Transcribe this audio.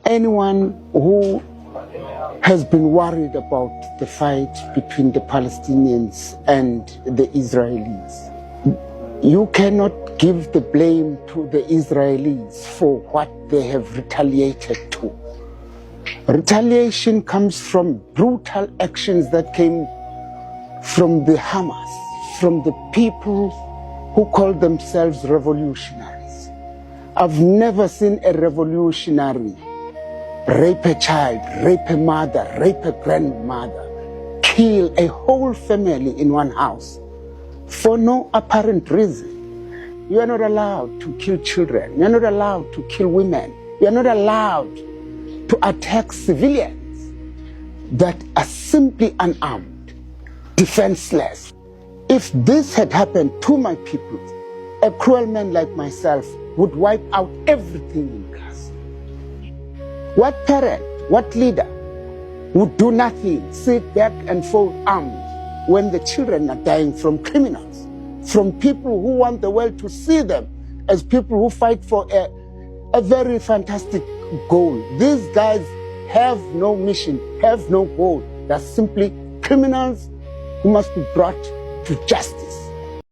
Anyone who has been worried about the fight between the Palestinians and the Israelis, you cannot give the blame to the Israelis for what they have retaliated to. Retaliation comes from brutal actions that came from the Hamas, from the people who call themselves revolutionaries. I've never seen a revolutionary rape a child, rape a mother, rape a grandmother, kill a whole family in one house for no apparent reason. You are not allowed to kill children. You are not allowed to kill women. You are not allowed to attack civilians that are simply unarmed, defenseless. If this had happened to my people, a cruel man like myself would wipe out everything in Gaza. What parent, what leader would do nothing, sit back and fold arms when the children are dying from criminals, from people who want the world to see them as people who fight for a very fantastic goal? These guys have no mission, have no goal. They're simply criminals who must be brought to justice.